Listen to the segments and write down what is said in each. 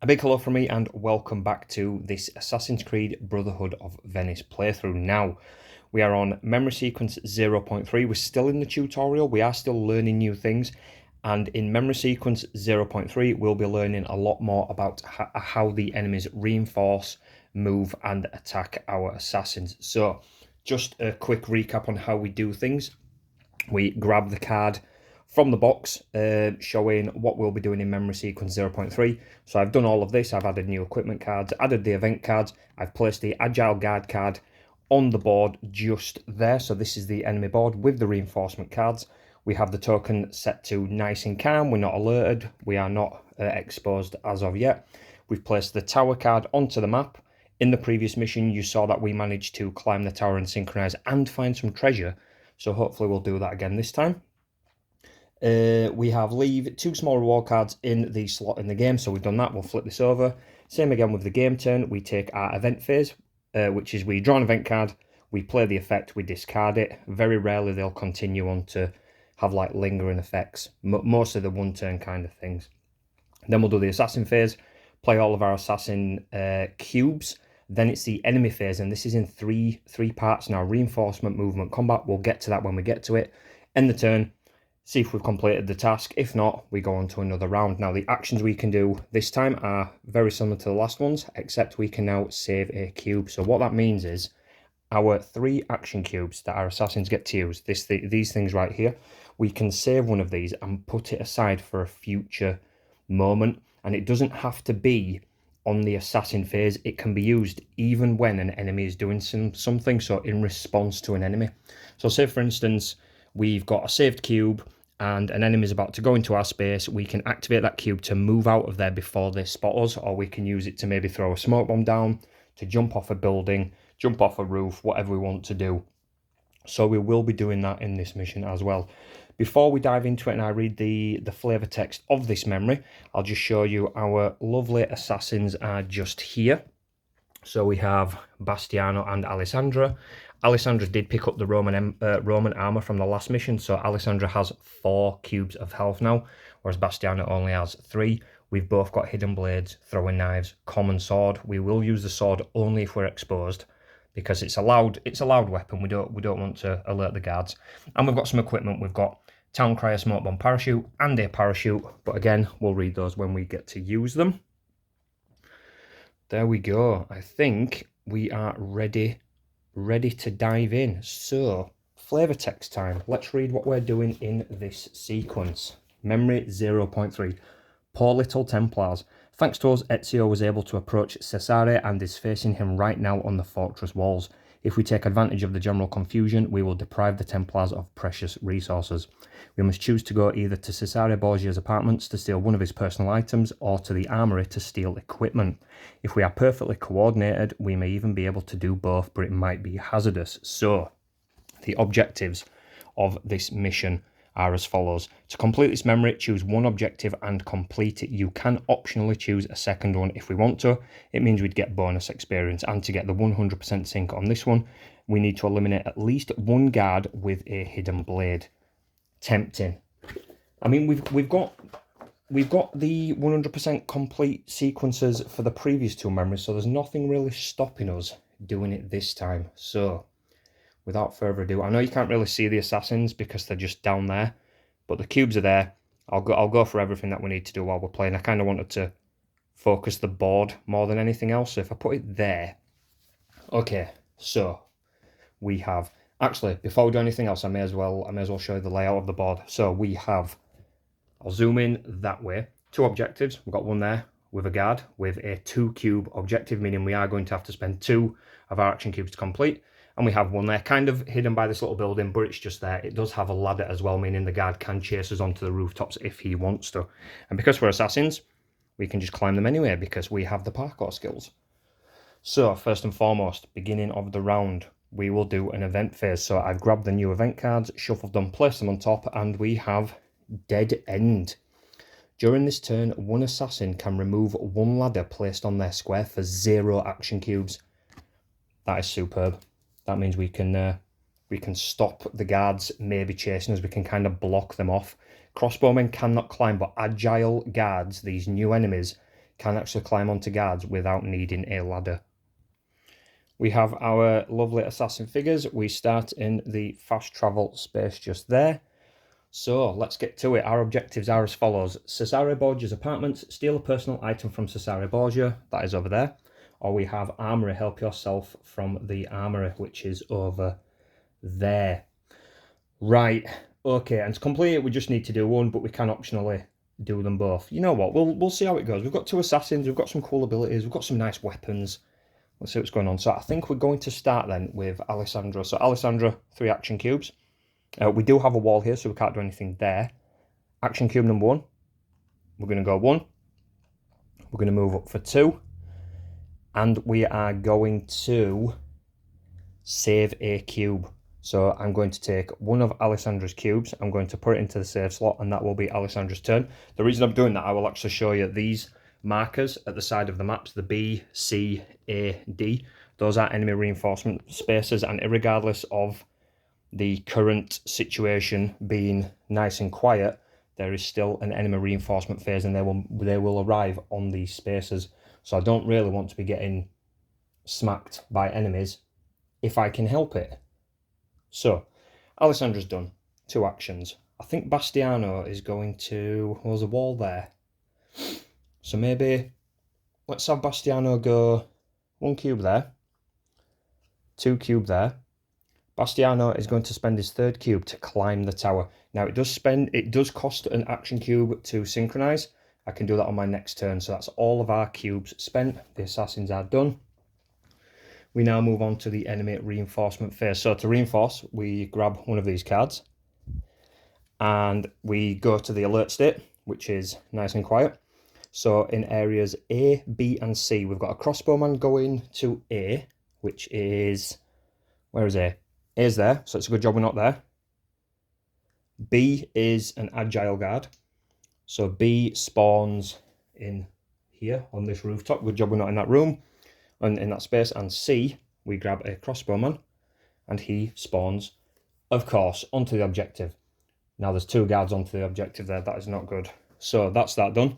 A big hello from me and welcome back to this Assassin's Creed Brotherhood of Venice playthrough. Now, we are on memory sequence 0.3. We're still in the tutorial, we are still learning new things, and in memory sequence 0.3 we'll be learning a lot more about how the enemies reinforce, move and attack our assassins. So, just a quick recap on how we do things. We grab the card from the box showing what we'll be doing in memory sequence 0.3. So I've done all of this. I've added new equipment cards, added the event cards. I've placed the agile guard card on the board just there. So this is the enemy board with the reinforcement cards. We have the token set to nice and calm. We're not alerted. We are not exposed as of yet. We've placed the tower card onto the map. In the previous mission, you saw that we managed to climb the tower and synchronize and find some treasure. So hopefully we'll do that again this time. We have leave 2 small reward cards in the slot in the game, so we've done that. We'll flip this over. Same again with the game turn. We take our event phase, which is we draw an event card, we play the effect, we discard it. Very rarely they'll continue on to have like lingering effects, mostly the one turn kind of things. Then we'll do the assassin phase, play all of our assassin cubes. Then it's the enemy phase, and this is in three parts now: reinforcement, movement, combat. We'll get to that when we get to it. End the turn, see if we've completed the task. If not, we go on to another round. Now, the actions we can do this time are very similar to the last ones, except we can now save a cube. So what that means is our 3 action cubes that our assassins get to use, these things right here, we can save one of these and put it aside for a future moment. And it doesn't have to be on the assassin phase. It can be used even when an enemy is doing something, so in response to an enemy. So say for instance, we've got a saved cube and an enemy is about to go into our space. We can activate that cube to move out of there before they spot us, or we can use it to maybe throw a smoke bomb down, to jump off a building, jump off a roof, whatever we want to do. So we will be doing that in this mission as well. Before we dive into it and I read the flavor text of this memory, I'll just show you our lovely assassins are just here. So we have Bastiano and Alessandra. Alessandra did pick up the Roman armor from the last mission, so Alessandra has 4 cubes of health now, whereas Bastiano only has 3. We've both got hidden blades, throwing knives, common sword. We will use the sword only if we're exposed, because it's a loud weapon. We don't want to alert the guards. And we've got some equipment. We've got Town Crier smoke bomb parachute and a parachute, but again, we'll read those when we get to use them. There we go. I think we are ready to dive in. So, flavor text time. Let's read what we're doing in this sequence. Memory 0.3. Poor little Templars. Thanks to us, Ezio was able to approach Cesare and is facing him right now on the fortress walls. If we take advantage of the general confusion, we will deprive the Templars of precious resources. We must choose to go either to Cesare Borgia's apartments to steal one of his personal items, or to the armory to steal equipment. If we are perfectly coordinated, we may even be able to do both, but it might be hazardous. So, the objectives of this mission are as follows. To complete this memory, choose one objective and complete it. You can optionally choose a second one if we want to. It means we'd get bonus experience, and to get the 100% sync on this one, we need to eliminate at least 1 guard with a hidden blade. Tempting. I mean, we've got the 100% complete sequences for the previous 2 memories, so there's nothing really stopping us doing it this time. So, without further ado, I know you can't really see the assassins because they're just down there, but the cubes are there. I'll go for everything that we need to do while we're playing. I kind of wanted to focus the board more than anything else, so if I put it there. Okay, so we have, actually, before we do anything else, I may as well show you the layout of the board. So we have, I'll zoom in that way, 2 objectives. We've got one there with a guard with a 2 cube objective, meaning we are going to have to spend 2 of our action cubes to complete. And we have one there kind of hidden by this little building, but it's just there. It does have a ladder as well, meaning the guard can chase us onto the rooftops if he wants to. And because we're assassins, we can just climb them anyway because we have the parkour skills. So first and foremost, beginning of the round, we will do an event phase. So I've grabbed the new event cards, shuffled them, placed them on top, and we have Dead End. During this turn, one assassin can remove 1 ladder placed on their square for 0 action cubes. That is superb. That means we can stop the guards maybe chasing us. We can kind of block them off. Crossbowmen cannot climb, but agile guards, these new enemies, can actually climb onto guards without needing a ladder. We have our lovely assassin figures. We start in the fast travel space just there. So let's get to it. Our objectives are as follows. Cesare Borgia's apartments. Steal a personal item from Cesare Borgia. That is over there. Or we have armory. Help yourself from the armory, which is over there. Right. Okay. And to complete it, we just need to do one, but we can optionally do them both. You know what? We'll see how it goes. We've got 2 assassins. We've got some cool abilities. We've got some nice weapons. Let's see what's going on. So I think we're going to start then with Alessandro. So Alessandro, 3 action cubes. We do have a wall here, so we can't do anything there. Action cube number 1. We're going to go 1. We're going to move up for 2. And we are going to save a cube. So I'm going to take one of Alessandro's cubes. I'm going to put it into the save slot, and that will be Alessandro's turn. The reason I'm doing that, I will actually show you these markers at the side of the maps, the B, C, A, D. Those are enemy reinforcement spaces, and irregardless of the current situation being nice and quiet, there is still an enemy reinforcement phase, and they will arrive on these spaces. So I don't really want to be getting smacked by enemies if I can help it. So Alessandro's done 2 actions. I think Bastiano is going to... Well, there's a wall there. So maybe let's have Bastiano go 1 cube there, 2 cube there. Bastiano is going to spend his 3rd cube to climb the tower. Now it does cost an action cube to synchronize. I can do that on my next turn. So that's all of our cubes spent. The assassins are done. We now move on to the enemy reinforcement phase. So to reinforce, we grab one of these cards and we go to the alert state, which is nice and quiet. So in areas A, B and C, we've got a crossbowman going to A, which is... Where is A? A is there, so it's a good job we're not there. B is an agile guard. So B spawns in here on this rooftop. Good job we're not in that room and in that space. And C, we grab a crossbowman and he spawns, of course, onto the objective. Now there's 2 guards onto the objective there. That is not good. So that's that done.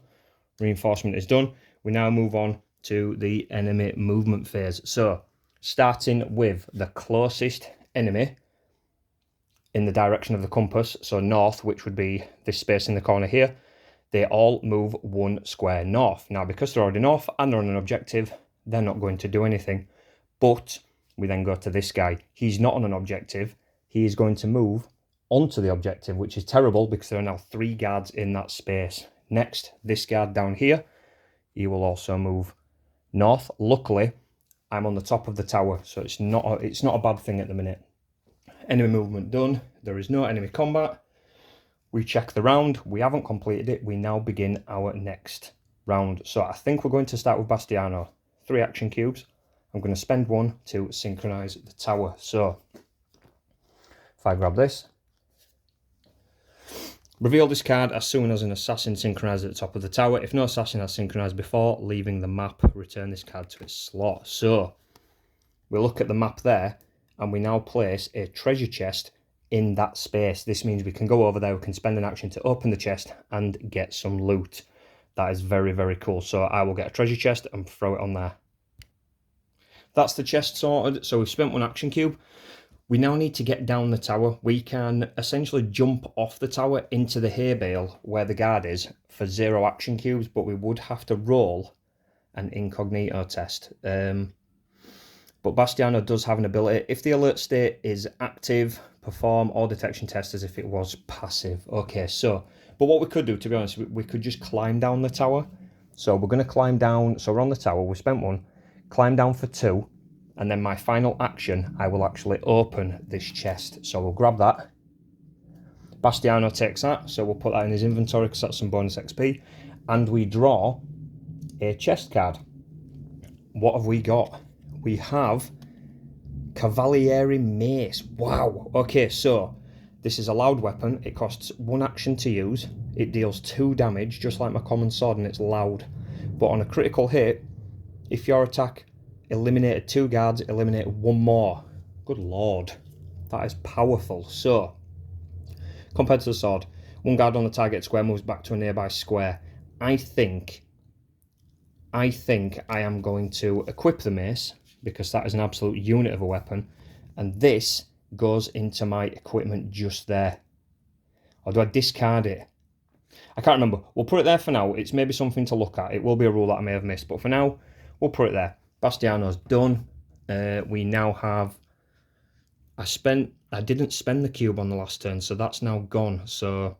Reinforcement is done. We now move on to the enemy movement phase. So starting with the closest enemy in the direction of the compass, so north, which would be this space in the corner here, they all move 1 square north. Now, because they're already north and they're on an objective, they're not going to do anything. But we then go to this guy. He's not on an objective. He is going to move onto the objective, which is terrible because there are now 3 guards in that space. Next, this guard down here, he will also move north. Luckily, I'm on the top of the tower, so it's not a bad thing at the minute. Enemy movement done. There is no enemy combat. We check the round. We haven't completed it. We now begin our next round. So I think we're going to start with Bastiano. 3 action cubes. I'm going to spend 1 to synchronize the tower. So if I grab this, reveal this card as soon as an assassin synchronized at the top of the tower. If no assassin has synchronized before leaving the map, return this card to its slot. So we look at the map there and we now place a treasure chest in that space. This means we can go over there, we can spend an action to open the chest and get some loot. That is very, very cool. So I will get a treasure chest and throw it on there. That's the chest sorted. So we've spent 1 action cube. We now need to get down the tower. We can essentially jump off the tower into the hay bale where the guard is for 0 action cubes, but we would have to roll an incognito test. But Bastiano does have an ability. If the alert state is active, perform all detection tests as if it was passive. Okay, so, but what we could do, to be honest, we could just climb down the tower. So we're going to climb down. So we're on the tower. We spent 1. Climb down for 2. And then my final action, I will actually open this chest. So we'll grab that. Bastiano takes that. So we'll put that in his inventory because that's some bonus XP. And we draw a chest card. What have we got? We have Cavaliere Mace. Wow. Okay, so this is a loud weapon. It costs 1 action to use. It deals 2 damage, just like my common sword, and it's loud. But on a critical hit, if your attack eliminated 2 guards, eliminate 1 more. Good lord. That is powerful. So, compared to the sword, 1 guard on the target square moves back to a nearby square. I think I think I am going to equip the mace, because that is an absolute unit of a weapon, and this goes into my equipment just there. Or do I discard it? I can't remember. We'll put it there for now. It's maybe something to look at. It will be a rule that I may have missed, but for now, we'll put it there. Bastiano's done. We now have... I didn't spend the cube on the last turn, so that's now gone. So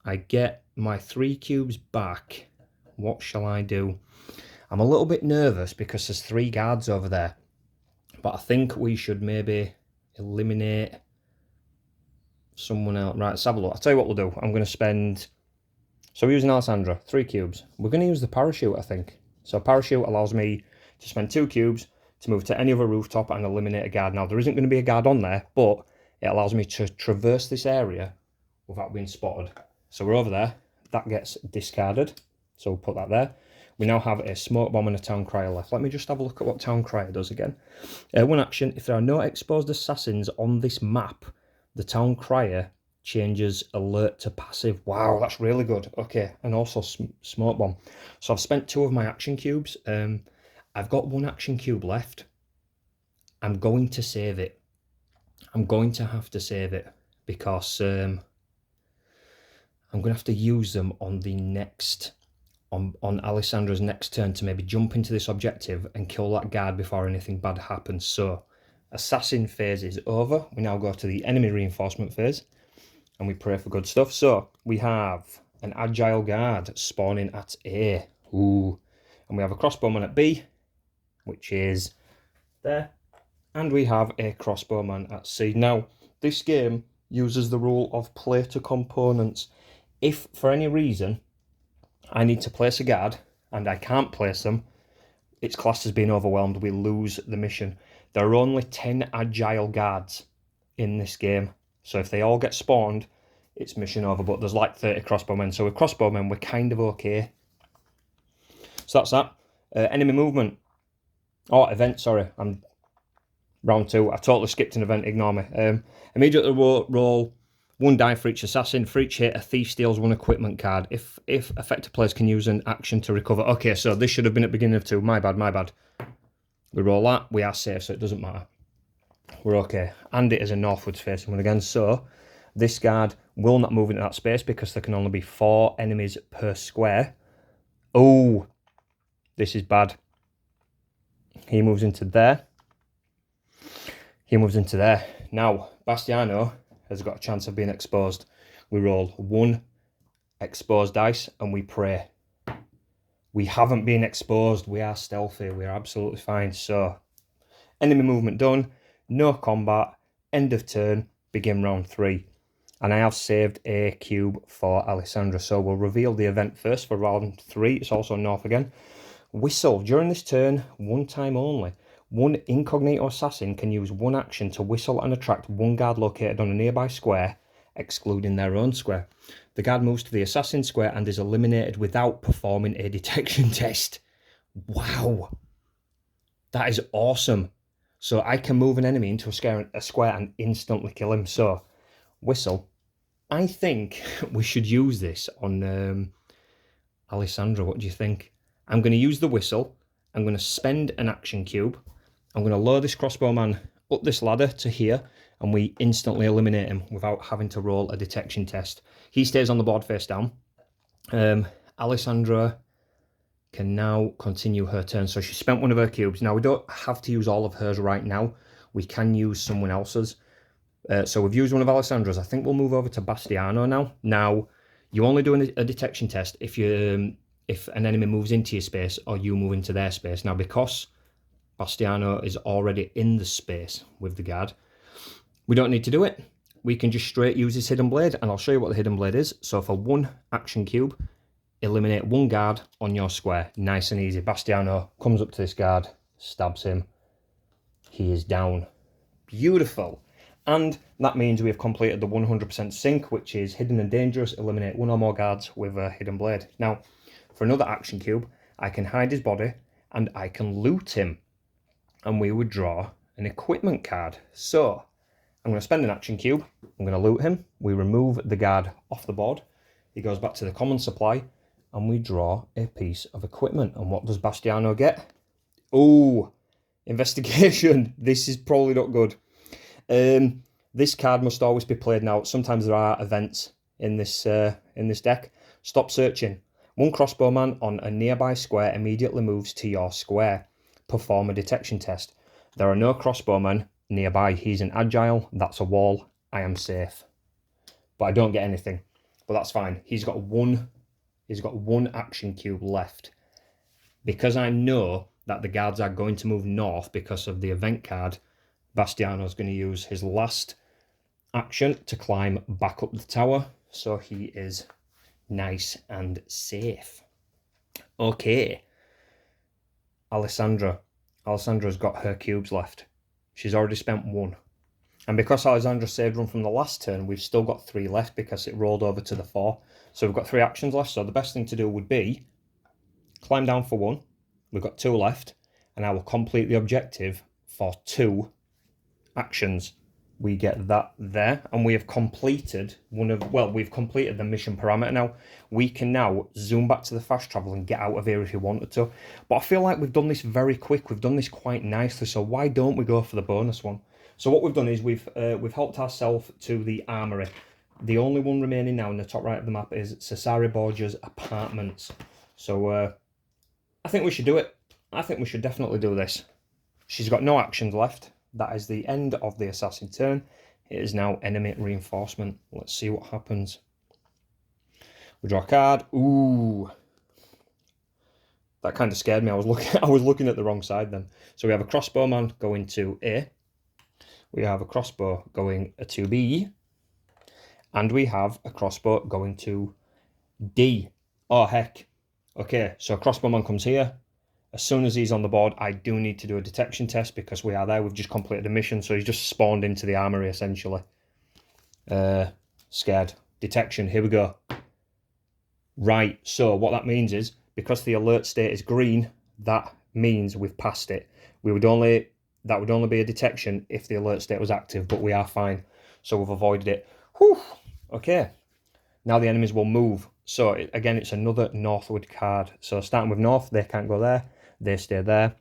I get my 3 cubes back. What shall I do? I'm a little bit nervous because there's 3 guards over there. But I think we should maybe eliminate someone else. Right, let's have a look. I'll tell you what we'll do. I'm going to spend... So we're using Alessandra, 3 cubes. We're going to use the parachute, I think. So parachute allows me to spend 2 cubes to move to any other rooftop and eliminate a guard. Now, there isn't going to be a guard on there, but it allows me to traverse this area without being spotted. So we're over there. That gets discarded. So we'll put that there. We now have a smoke bomb and a town crier left. Let me just have a look at what town crier does again. One action. If there are no exposed assassins on this map, the town crier changes alert to passive. Wow, that's really good. Okay, and also smoke bomb. So I've spent 2 of my action cubes. I've got 1 action cube left. I'm going to save it. I'm going to have to save it because I'm going to have to use them on the next, on Alessandra's next turn to maybe jump into this objective and kill that guard before anything bad happens. So assassin phase is over. We now go to the enemy reinforcement phase and we pray for good stuff. So we have an agile guard spawning at A. Ooh. And we have a crossbowman at B, which is there. And we have a crossbowman at C. Now, this game uses the rule of play to components. If, for any reason, I need to place a guard and I can't place them, it's classed as being overwhelmed. We lose the mission. There are only 10 agile guards in this game. So if they all get spawned, it's mission over. But there's like 30 crossbowmen. So with crossbowmen, we're kind of okay. So that's that. Enemy movement. Oh, event, sorry. I'm round 2. I totally skipped an event, ignore me. Immediately roll 1 die for each assassin. For each hit, a thief steals 1 equipment card. If affected players can use an action to recover. Okay, so this should have been at the beginning of 2. My bad. We roll that. We are safe, so it doesn't matter. We're okay. And it is a northwards facing one again. So this guard will not move into that space because there can only be 4 enemies per square. Oh, this is bad. He moves into there. He moves into there. Now, Bastiano has got a chance of being exposed. We roll 1 exposed dice and we pray. We haven't been exposed. We are stealthy. We are absolutely fine. So, enemy movement done. No combat. End of turn. Begin round 3. And I have saved a cube for Alessandra. So we'll reveal the event first for round 3. It's also north again. Whistle. During this turn, 1 time only. 1 incognito assassin can use 1 action to whistle and attract 1 guard located on a nearby square, excluding their own square. The guard moves to the assassin square and is eliminated without performing a detection test. Wow. That is awesome. So I can move an enemy into a square and instantly kill him. So, whistle. I think we should use this on Alessandra. What do you think? I'm going to use the whistle. I'm going to spend an action cube. I'm going to lower this crossbowman up this ladder to here, and we instantly eliminate him without having to roll a detection test. He stays on the board face down. Alessandra can now continue her turn. So she spent 1 of her cubes. Now, we don't have to use all of hers right now. We can use someone else's. So we've used 1 of Alessandra's. I think we'll move over to Bastiano now. Now, you only do a detection test if an enemy moves into your space or you move into their space. Now, because Bastiano is already in the space with the guard, we don't need to do it. We can just straight use his hidden blade, and I'll show you what the hidden blade is. So for 1 action cube, eliminate 1 guard on your square. Nice and easy. Bastiano comes up to this guard, stabs him. He is down. Beautiful. And that means we have completed the 100% sync, which is hidden and dangerous. Eliminate 1 or more guards with a hidden blade. Now, for another action cube, I can hide his body and I can loot him. And we would draw an equipment card. So, I'm going to spend an action cube. I'm going to loot him. We remove the guard off the board. He goes back to the common supply. and we draw a piece of equipment. And what does Bastiano get? Oh, investigation. This is probably not good. This card must always be played now. Sometimes there are events in this deck. Stop searching. One crossbowman on a nearby square immediately moves to your square. Perform a detection test. There are no crossbowmen nearby. He's an agile. That's a wall. I am safe. But I don't get anything. But that's fine. He's got one action cube left. Because I know that the guards are going to move north because of the event card, Bastiano's going to use his last action to climb back up the tower. So he is nice and safe. Okay. Alessandra's got her cubes left. She's already spent one. And because Alessandra saved one from the last turn, we've still got 3 left because it rolled over to the 4. So we've got 3 actions left. So the best thing to do would be climb down for 1. We've got 2 left. And I will complete the objective for 2 actions. We get that there, and we have completed we've completed the mission parameter now. We can now zoom back to the fast travel and get out of here if you wanted to. But I feel like we've done this very quick. We've done this quite nicely, so why don't we go for the bonus one? So what we've done is we've helped ourselves to the armory. The only one remaining now in the top right of the map is Cesare Borgia's apartments. So I think we should do it. I think we should definitely do this. She's got no actions left. That is the end of the assassin turn. It is now enemy reinforcement. Let's see what happens. We draw a card. Ooh. That kind of scared me. I was looking at the wrong side then. So we have a crossbowman going to A. We have a crossbow going to B. And we have a crossbow going to D. Oh, heck. Okay, so a crossbowman comes here. As soon as he's on the board, I do need to do a detection test because we are there. We've just completed a mission, so he's just spawned into the armory, essentially. Scared. Detection, here we go. Right, so what that means is, because the alert state is green, that means we've passed it. That would only be a detection if the alert state was active, but we are fine. So we've avoided it. Whew. Okay. Now the enemies will move. So, again, it's another northward card. So starting with north, they can't go there. They stay there.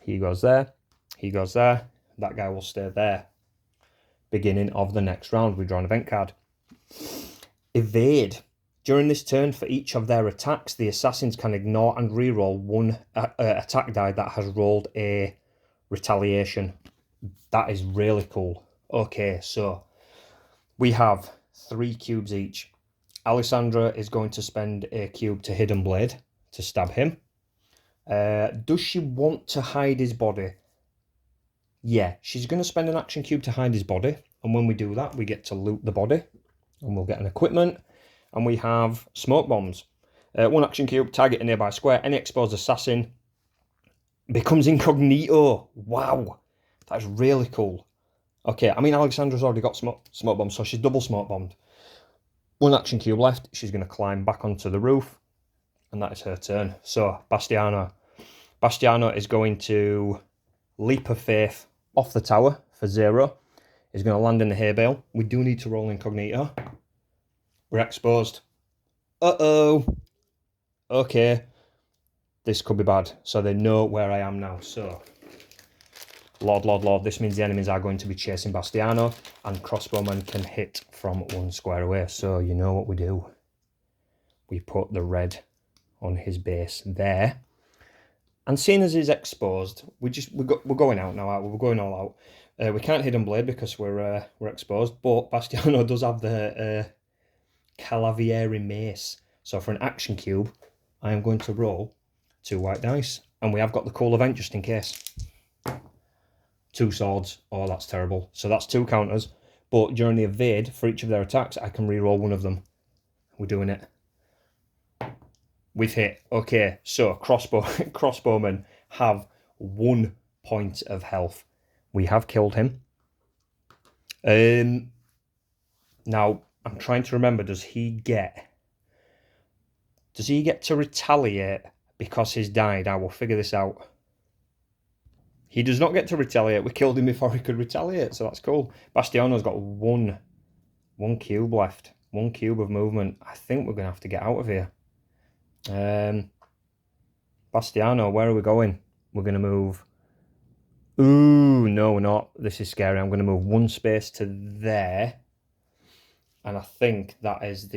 He goes there. He goes there. That guy will stay there. Beginning of the next round, we draw an event card. Evade. During this turn, for each of their attacks, the assassins can ignore and reroll one attack die that has rolled a retaliation. That is really cool. Okay, so we have 3 cubes each. Alessandra is going to spend a cube to Hidden Blade to stab him. Does she want to hide his body? Yeah, she's going to spend an action cube to hide his body. And when we do that, we get to loot the body. And we'll get an equipment. And we have smoke bombs. 1 action cube, target a nearby square. Any exposed assassin becomes incognito. Wow, that's really cool. Okay, I mean, Alexandra's already got smoke bombs, so she's double smoke bombed. 1 action cube left. She's going to climb back onto the roof. And that is her turn. So, Bastiano is going to leap of faith off the tower for 0. He's going to land in the hay bale. We do need to roll incognito. We're exposed. Uh-oh. Okay. This could be bad. So they know where I am now. So, Lord. This means the enemies are going to be chasing Bastiano. And crossbowmen can hit from 1 square away. So, you know what we do. We put the red on his base there. And seeing as he's exposed, we're going out now, aren't we? We're going all out. We can't Hidden Blade because we're exposed, but Bastiano does have the Calavieri mace. So for an action cube, I am going to roll 2 white dice. And we have got the cool event just in case. 2 swords. Oh, that's terrible. So that's 2 counters. But during the evade, for each of their attacks, I can re-roll 1 of them. We're doing it. We've hit. Okay, so crossbowmen have 1 point of health. We have killed him. Now, I'm trying to remember, does he get to retaliate because he's died? I will figure this out. He does not get to retaliate. We killed him before he could retaliate, so that's cool. Bastiano's got one cube left. 1 cube of movement. I think we're going to have to get out of here. Bastiano, where are we going? We're going to move... Ooh, no, we're not. This is scary. I'm going to move one space to there. And I think that is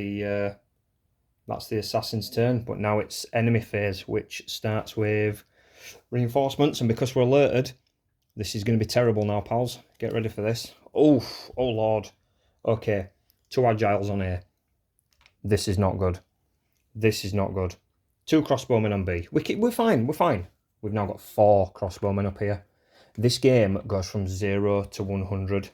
that's the assassin's turn. But now it's enemy phase, which starts with reinforcements. And because we're alerted, this is going to be terrible now, pals. Get ready for this. Oh Lord. Okay, 2 agiles on here. This is not good. This is not good. 2 crossbowmen on B. We're fine. We're fine. We've now got 4 crossbowmen up here. This game goes from 0 to 100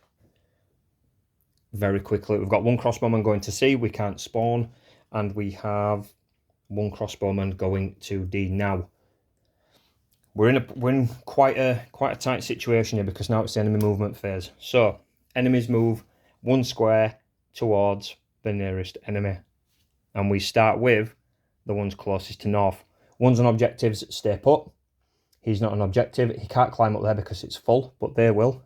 very quickly. We've got 1 crossbowman going to C. We can't spawn. And we have 1 crossbowman going to D. Now, we're in quite a tight situation here because now it's the enemy movement phase. So, enemies move 1 square towards the nearest enemy. And we start with the ones closest to north. Ones on objectives stay put. He's not an objective. He can't climb up there because it's full, but they will.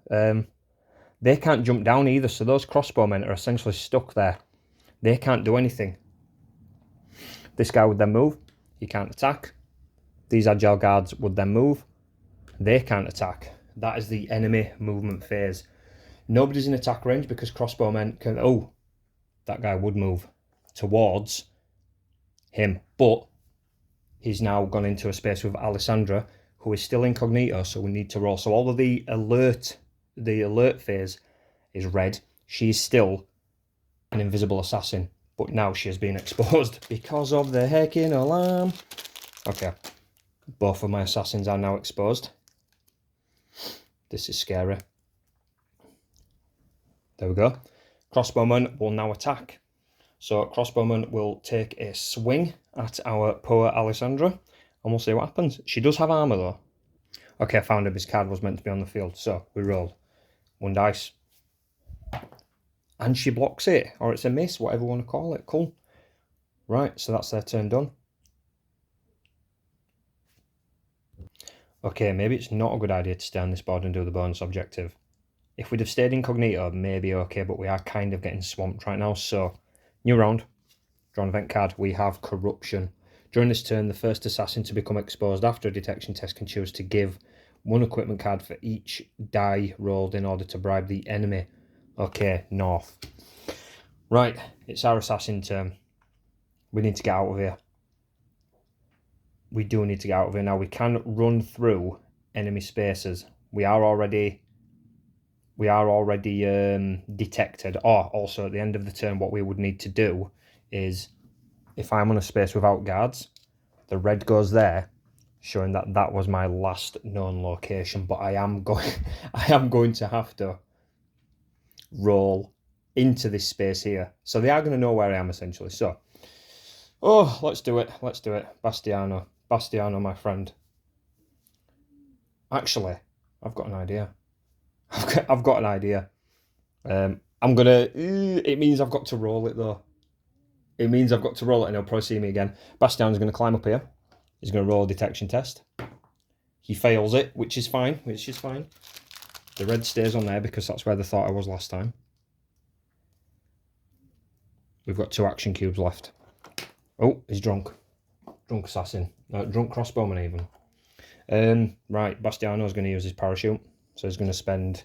They can't jump down either, so those crossbowmen are essentially stuck there. They can't do anything. This guy would then move. He can't attack. These agile guards would then move. They can't attack. That is the enemy movement phase. Nobody's in attack range because crossbowmen can... Oh, that guy would move towards him, but he's now gone into a space with Alessandra, who is still incognito, so we need to roll. So all of the alert phase is red. She's still an invisible assassin, but now she has been exposed because of the heckin' alarm. Okay, both of my assassins are now exposed. This is scary. There we go. Crossbowman will now attack. So crossbowman will take a swing at our poor Alessandra, and we'll see what happens. She does have armour though. Okay, I found him. His card was meant to be on the field, so we rolled 1 dice. And she blocks it, or it's a miss, whatever you want to call it. Cool. Right, so that's their turn done. Okay, maybe it's not a good idea to stay on this board and do the bonus objective. If we'd have stayed incognito, maybe okay, but we are kind of getting swamped right now, so... New round. Draw an event card. We have Corruption. During this turn, the first assassin to become exposed after a detection test can choose to give 1 equipment card for each die rolled in order to bribe the enemy. Okay, north. Right, it's our assassin turn. We need to get out of here. We do need to get out of here. Now, we can run through enemy spaces. We are already detected. Or also at the end of the turn, what we would need to do is, if I'm on a space without guards, the red goes there, showing that that was my last known location. But I am going to have to roll into this space here, so they are going to know where I am essentially. So, oh, let's do it. Let's do it. Bastiano, my friend. Actually, I've got an idea. I've got an idea. I'm gonna... It means I've got to roll it, though. It means I've got to roll it, and he'll probably see me again. Bastiano's going to climb up here. He's going to roll a detection test. He fails it, which is fine. The red stays on there because that's where they thought I was last time. We've got 2 action cubes left. Oh, he's drunk. Drunk assassin. Drunk crossbowman, even. Right, Bastiano's going to use his parachute. So he's going to spend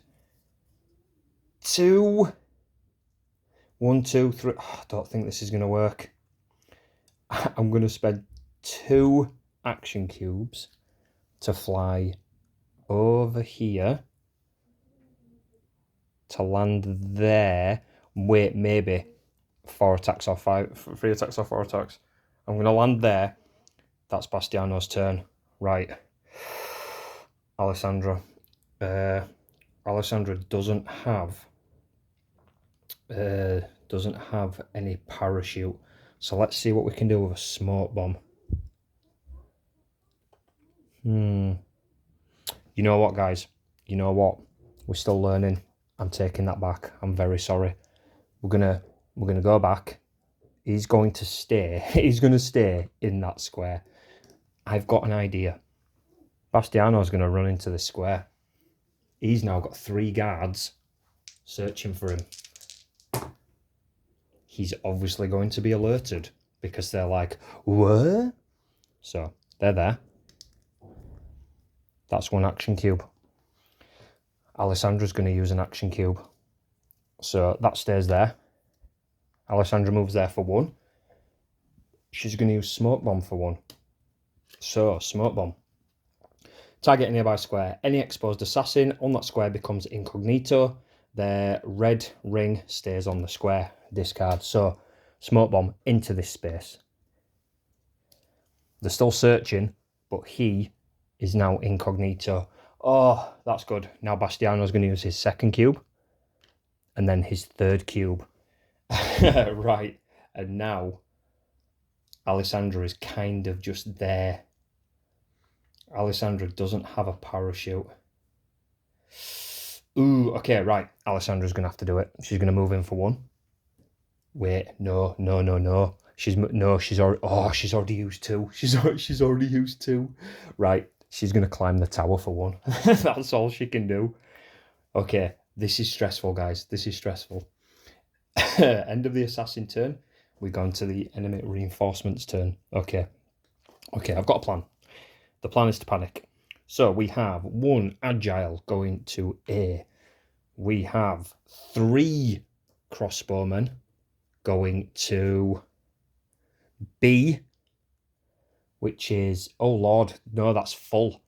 2... 1, 2, 3... Oh, I don't think this is going to work. I'm going to spend 2 action cubes to fly over here to land there. Wait, maybe 4 attacks or 5... 3 attacks or 4 attacks. I'm going to land there. That's Bastiano's turn. Right. Alessandra. Alessandra doesn't have any parachute, so let's see what we can do with a smoke bomb. You know what, guys? You know what? We're still learning. I'm taking that back. I'm very sorry. We're gonna go back. He's going to stay. He's going to stay in that square. I've got an idea. Bastiano's going to run into this square. He's now got 3 guards searching for him. He's obviously going to be alerted because they're like, what? So they're there. That's one action cube. Alessandra's going to use an action cube. So that stays there. Alessandra moves there for 1. She's going to use Smoke Bomb for 1. So, Smoke Bomb. Target a nearby square. Any exposed assassin on that square becomes incognito. Their red ring stays on the square. Discard. So, Smoke Bomb into this space. They're still searching, but he is now incognito. Oh, that's good. Now Bastiano's going to use his 2nd cube. And then his 3rd cube. Right. And now Alessandra is kind of just there. Alessandra doesn't have a parachute. Ooh, okay, right. Alessandra's going to have to do it. She's going to move in for 1. Wait, no. She's already used 2. She's already used 2. Right, she's going to climb the tower for 1. That's all she can do. Okay, this is stressful, guys. This is stressful. End of the assassin turn. We're going to the enemy reinforcements turn. Okay, I've got a plan. The plan is to panic. So we have 1 agile going to A. We have 3 crossbowmen going to B, which is, oh Lord, no, that's full.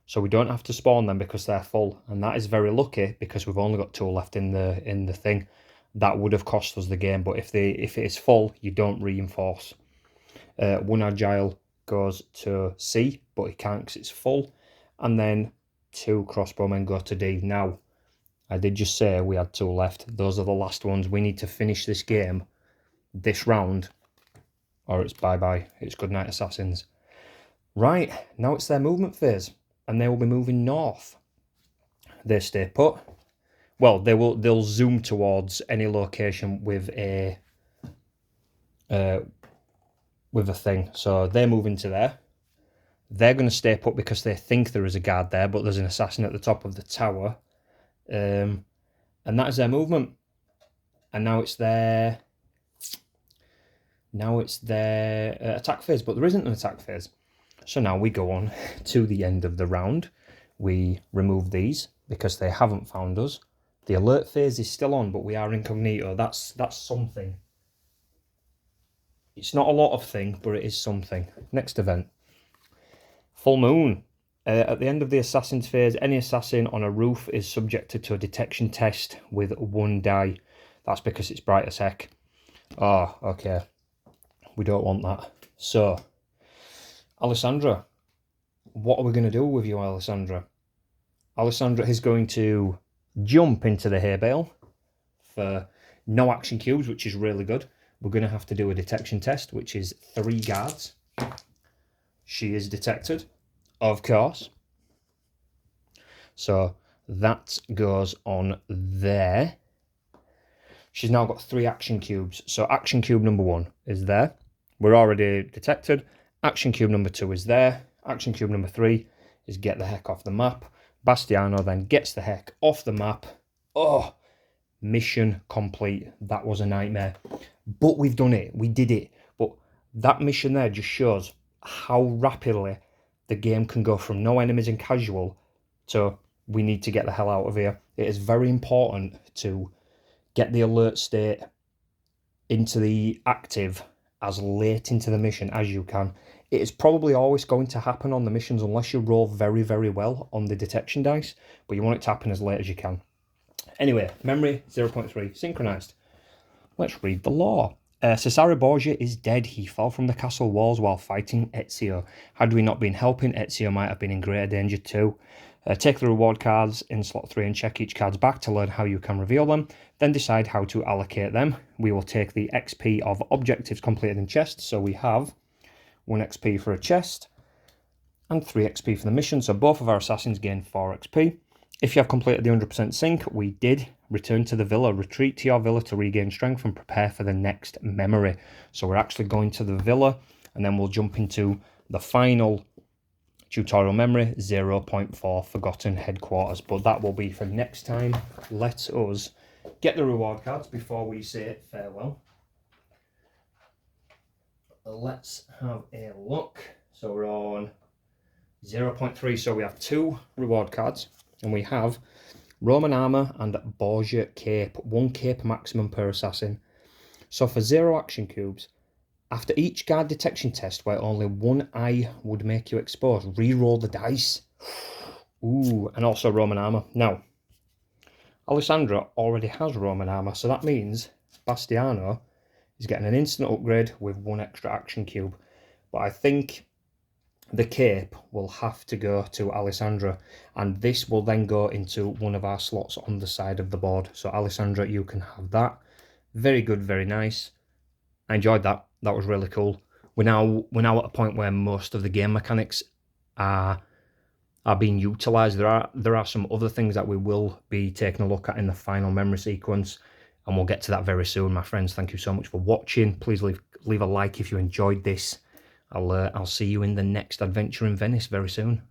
So we don't have to spawn them because they're full. And that is very lucky because we've only got 2 left in the thing. That would have cost us the game. But if it is full, you don't reinforce. 1 agile goes to C, but he can't because it's full. And then 2 crossbowmen go to D. Now, I did just say we had 2 left. Those are the last ones. We need to finish this game, this round, or it's bye-bye. It's good night, assassins. Right, now it's their movement phase, and they will be moving north. They stay put. Well, they'll zoom towards any location with a thing. So they move into there. They're going to stay put because they think there is a guard there, but there's an assassin at the top of the tower. And that is their movement. And now it's their attack phase, but there isn't an attack phase. So now we go on to the end of the round. We remove these because they haven't found us. The alert phase is still on, but we are incognito. That's something. It's not a lot of thing, but it is something. Next event. Full moon. At the end of the assassin's phase, any assassin on a roof is subjected to a detection test with 1 die. That's because it's bright as heck. Oh, okay. We don't want that. So, Alessandra, what are we going to do with you, Alessandra? Alessandra is going to jump into the hay bale for no action cubes, which is really good. We're going to have to do a detection test, which is 3 guards. She is detected, of course. So that goes on there. She's now got 3 action cubes. So action cube number 1 is there. We're already detected. Action cube number 2 is there. Action cube number 3 is get the heck off the map. Bastiano then gets the heck off the map. Oh, mission complete. That was a nightmare. But we've done it. We did it. But that mission there just shows how rapidly the game can go from no enemies and casual to we need to get the hell out of here. It is very important to get the alert state into the active as late into the mission as you can. It is probably always going to happen on the missions unless you roll very, very well on the detection dice, but you want it to happen as late as you can. Anyway, memory 0.3, synchronized. Let's read the lore. Cesare Borgia is dead. He fell from the castle walls while fighting Ezio. Had we not been helping, Ezio might have been in greater danger too. Take the reward cards in slot 3 and check each card's back to learn how you can reveal them. Then decide how to allocate them. We will take the XP of objectives completed in chests. So we have 1 XP for a chest and 3 XP for the mission. So both of our assassins gain 4 XP. If you have completed the 100% sync, we did. Return to the villa. Retreat to your villa to regain strength and prepare for the next memory. So we're actually going to the villa and then we'll jump into the final tutorial memory 0.4 Forgotten Headquarters. But that will be for next time. Let us get the reward cards before we say farewell. Let's have a look. So we're on 0.3. So we have 2 reward cards, and we have Roman Armour and Borgia Cape. 1 cape maximum per assassin. So for 0 action cubes, after each guard detection test where only 1 eye would make you exposed, re-roll the dice. Ooh, and also Roman Armour. Now, Alessandra already has Roman Armour, so that means Bastiano is getting an instant upgrade with 1 extra action cube. But I think the cape will have to go to Alessandra, and this will then go into one of our slots on the side of the board. So Alessandra, you can have that. Very good, very nice. I enjoyed that. That was really cool. We're now at a point where most of the game mechanics are being utilised. There are some other things that we will be taking a look at in the final memory sequence, and we'll get to that very soon, my friends. Thank you so much for watching. Please leave a like if you enjoyed this. I'll see you in the next adventure in Venice very soon.